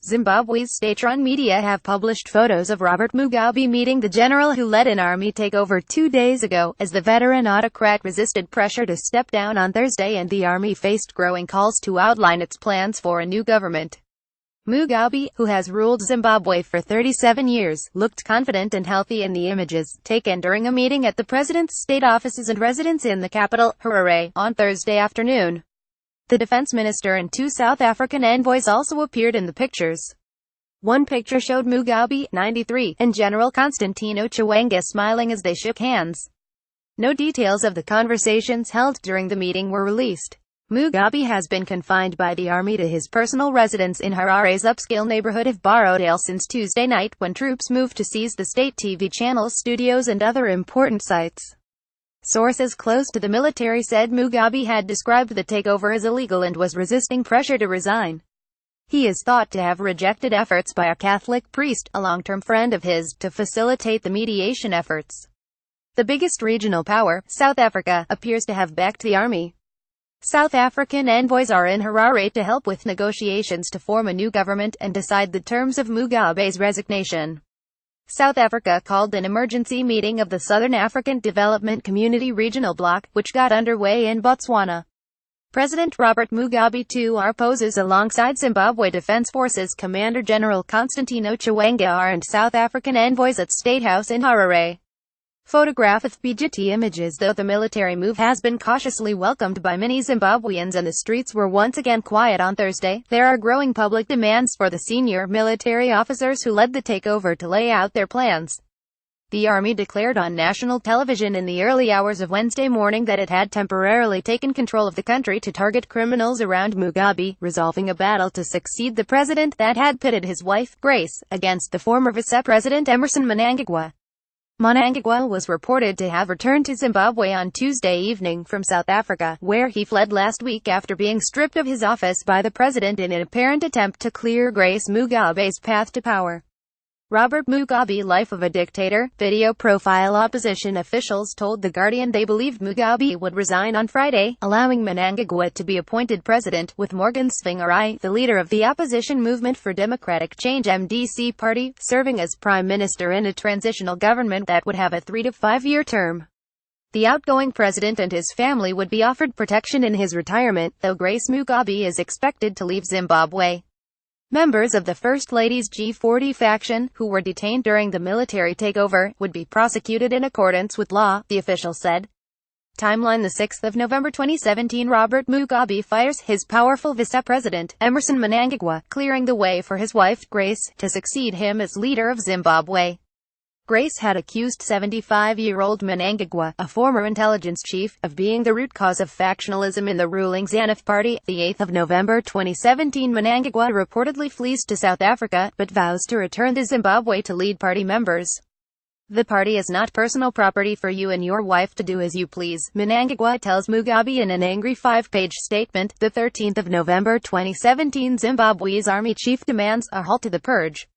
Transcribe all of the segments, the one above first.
Zimbabwe's state-run media have published photos of Robert Mugabe meeting the general who led an army takeover 2 days ago, as the veteran autocrat resisted pressure to step down on Thursday and the army faced growing calls to outline its plans for a new government. Mugabe, who has ruled Zimbabwe for 37 years, looked confident and healthy in the images, taken during a meeting at the president's state offices and residence in the capital, Harare, on Thursday afternoon. The defense minister and 2 South African envoys also appeared in the pictures. One picture showed Mugabe, 93, and General Constantino Chiwenga smiling as they shook hands. No details of the conversations held during the meeting were released. Mugabe has been confined by the army to his personal residence in Harare's upscale neighborhood of Barodale since Tuesday night, when troops moved to seize the state TV channel's studios and other important sites. Sources close to the military said Mugabe had described the takeover as illegal and was resisting pressure to resign. He is thought to have rejected efforts by a Catholic priest, a long-term friend of his, to facilitate the mediation efforts. The biggest regional power, South Africa, appears to have backed the army. South African envoys are in Harare to help with negotiations to form a new government and decide the terms of Mugabe's resignation. South Africa called an emergency meeting of the Southern African Development Community Regional Bloc, which got underway in Botswana. President Robert Mugabe too poses alongside Zimbabwe Defense Forces Commander General Constantino Chiwenga and South African envoys at State House in Harare. Photograph with BGT images. Though the military move has been cautiously welcomed by many Zimbabweans and the streets were once again quiet on Thursday, there are growing public demands for the senior military officers who led the takeover to lay out their plans. The army declared on national television in the early hours of Wednesday morning that it had temporarily taken control of the country to target criminals around Mugabe, resolving a battle to succeed the president that had pitted his wife, Grace, against the former vice-president Emmerson Mnangagwa. Mnangagwa was reported to have returned to Zimbabwe on Tuesday evening from South Africa, where he fled last week after being stripped of his office by the president in an apparent attempt to clear Grace Mugabe's path to power. Robert Mugabe, Life of a Dictator, video profile. Opposition officials told The Guardian they believed Mugabe would resign on Friday, allowing Mnangagwa to be appointed president, with Morgan Tsvangirai, the leader of the opposition Movement for Democratic Change (MDC) party, serving as prime minister in a transitional government that would have a 3- to 5-year term. The outgoing president and his family would be offered protection in his retirement, though Grace Mugabe is expected to leave Zimbabwe. Members of the First Lady's G40 faction, who were detained during the military takeover, would be prosecuted in accordance with law, the official said. Timeline: the 6th of November 2017, Robert Mugabe fires his powerful vice-president, Emmerson Mnangagwa, clearing the way for his wife, Grace, to succeed him as leader of Zimbabwe. Grace had accused 75-year-old Mnangagwa, a former intelligence chief, of being the root cause of factionalism in the ruling ZANU-PF party. The 8th of November 2017, Mnangagwa reportedly flees to South Africa, but vows to return to Zimbabwe to lead party members. "The party is not personal property for you and your wife to do as you please," Mnangagwa tells Mugabe in an angry 5-page statement. The 13th of November 2017, Zimbabwe's army chief demands a halt to the purge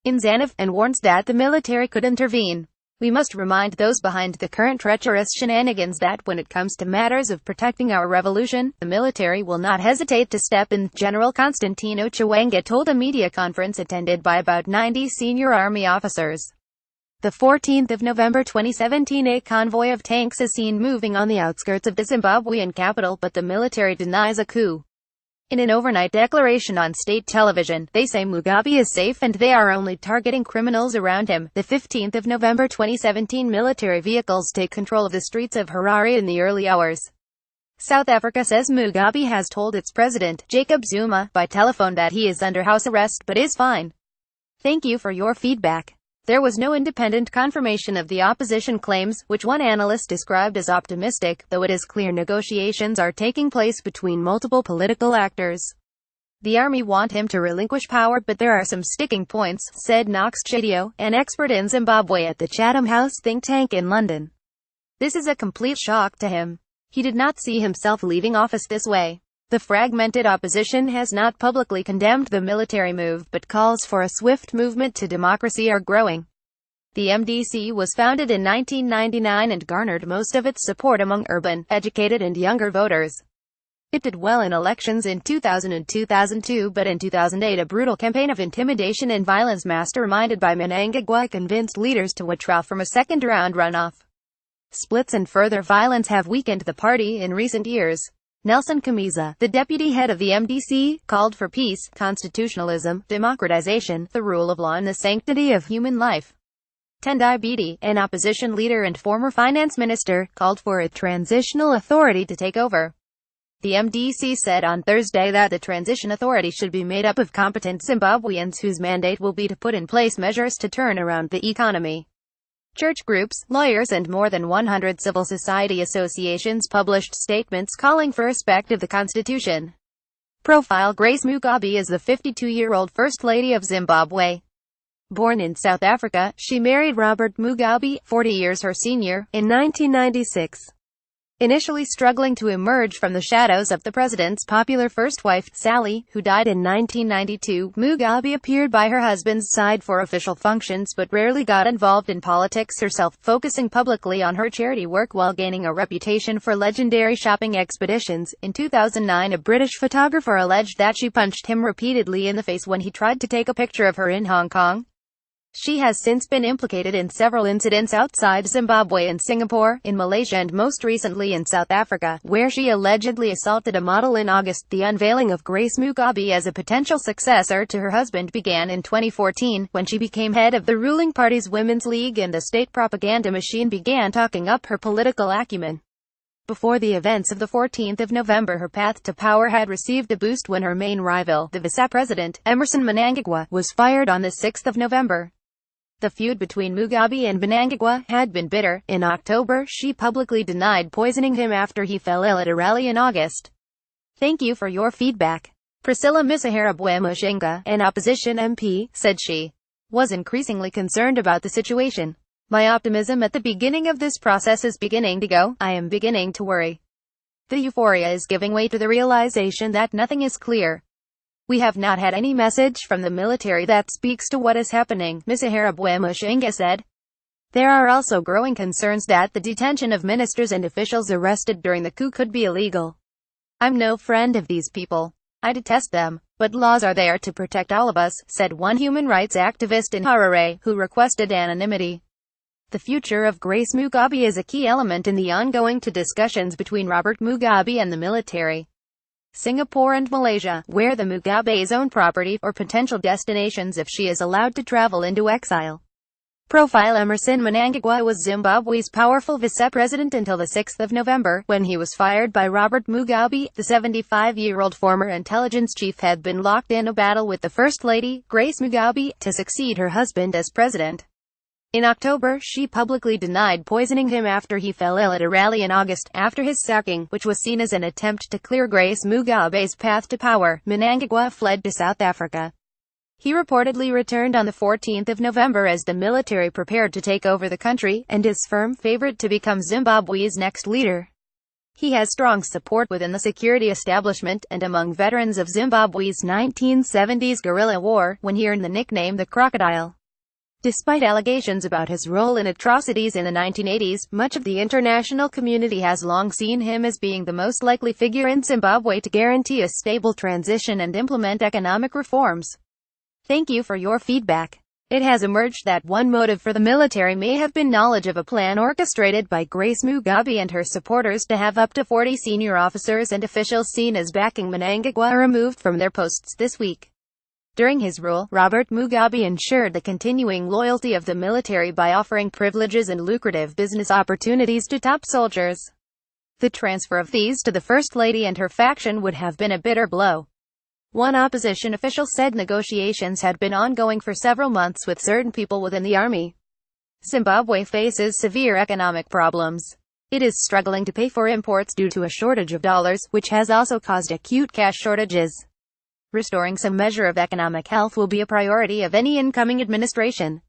in ZANU-PF, and warns that the military could intervene. "We must remind those behind the current treacherous shenanigans that when it comes to matters of protecting our revolution, the military will not hesitate to step in," General Constantino Chiwenga told a media conference attended by about 90 senior army officers. The 14th of November 2017, a convoy of tanks is seen moving on the outskirts of the Zimbabwean capital, but the military denies a coup. In an overnight declaration on state television, they say Mugabe is safe and they are only targeting criminals around him. The 15th of November 2017, military vehicles take control of the streets of Harare in the early hours. South Africa says Mugabe has told its president, Jacob Zuma, by telephone that he is under house arrest but is fine. "Thank you for your feedback." There was no independent confirmation of the opposition claims, which one analyst described as optimistic, though it is clear negotiations are taking place between multiple political actors. The army want him to relinquish power, but there are some sticking points, said Knox Chadio, an expert in Zimbabwe at the Chatham House think tank in London. This is a complete shock to him. He did not see himself leaving office this way. The fragmented opposition has not publicly condemned the military move, but calls for a swift movement to democracy are growing. The MDC was founded in 1999 and garnered most of its support among urban, educated and younger voters. It did well in elections in 2000 and 2002, but in 2008 a brutal campaign of intimidation and violence masterminded by Mnangagwa convinced leaders to withdraw from a second-round runoff. Splits and further violence have weakened the party in recent years. Nelson Kamiza, the deputy head of the MDC, called for peace, constitutionalism, democratization, the rule of law and the sanctity of human life. Tendai Biti, an opposition leader and former finance minister, called for a transitional authority to take over. The MDC said on Thursday that the transition authority should be made up of competent Zimbabweans whose mandate will be to put in place measures to turn around the economy. Church groups, lawyers and more than 100 civil society associations published statements calling for respect of the constitution. Profile: Grace Mugabe is the 52-year-old First Lady of Zimbabwe. Born in South Africa, she married Robert Mugabe, 40 years her senior, in 1996. Initially struggling to emerge from the shadows of the president's popular first wife, Sally, who died in 1992, Mugabe appeared by her husband's side for official functions but rarely got involved in politics herself, focusing publicly on her charity work while gaining a reputation for legendary shopping expeditions. In 2009, a British photographer alleged that she punched him repeatedly in the face when he tried to take a picture of her in Hong Kong. She has since been implicated in several incidents outside Zimbabwe and Singapore, in Malaysia and most recently in South Africa, where she allegedly assaulted a model in August. The unveiling of Grace Mugabe as a potential successor to her husband began in 2014, when she became head of the ruling party's Women's League and the state propaganda machine began talking up her political acumen. Before the events of the 14th of November, her path to power had received a boost when her main rival, the vice-president, Emmerson Mnangagwa, was fired on the 6th of November. The feud between Mugabe and Mnangagwa had been bitter. In October, she publicly denied poisoning him after he fell ill at a rally in August. Thank you for your feedback. Priscilla Misahara-Bwemushinga, an opposition MP, said she was increasingly concerned about the situation. My optimism at the beginning of this process is beginning to go. I am beginning to worry. The euphoria is giving way to the realization that nothing is clear. We have not had any message from the military that speaks to what is happening, Misahara-Bwemushinga said. There are also growing concerns that the detention of ministers and officials arrested during the coup could be illegal. I'm no friend of these people. I detest them. But laws are there to protect all of us, said one human rights activist in Harare, who requested anonymity. The future of Grace Mugabe is a key element in the ongoing discussions between Robert Mugabe and the military. Singapore and Malaysia, where the Mugabe's own property, or potential destinations if she is allowed to travel into exile. Profile: Emmerson Mnangagwa was Zimbabwe's powerful vice-president until the 6th of November, when he was fired by Robert Mugabe. The 75-year-old former intelligence chief had been locked in a battle with the First Lady, Grace Mugabe, to succeed her husband as president. In October, she publicly denied poisoning him after he fell ill at a rally in August. After his sacking, which was seen as an attempt to clear Grace Mugabe's path to power, Mnangagwa fled to South Africa. He reportedly returned on the 14th of November as the military prepared to take over the country, and is firm favorite to become Zimbabwe's next leader. He has strong support within the security establishment, and among veterans of Zimbabwe's 1970s guerrilla war, when he earned the nickname the Crocodile. Despite allegations about his role in atrocities in the 1980s, much of the international community has long seen him as being the most likely figure in Zimbabwe to guarantee a stable transition and implement economic reforms. Thank you for your feedback. It has emerged that one motive for the military may have been knowledge of a plan orchestrated by Grace Mugabe and her supporters to have up to 40 senior officers and officials seen as backing Mnangagwa removed from their posts this week. During his rule, Robert Mugabe ensured the continuing loyalty of the military by offering privileges and lucrative business opportunities to top soldiers. The transfer of these to the First Lady and her faction would have been a bitter blow. One opposition official said negotiations had been ongoing for several months with certain people within the army. Zimbabwe faces severe economic problems. It is struggling to pay for imports due to a shortage of dollars, which has also caused acute cash shortages. Restoring some measure of economic health will be a priority of any incoming administration.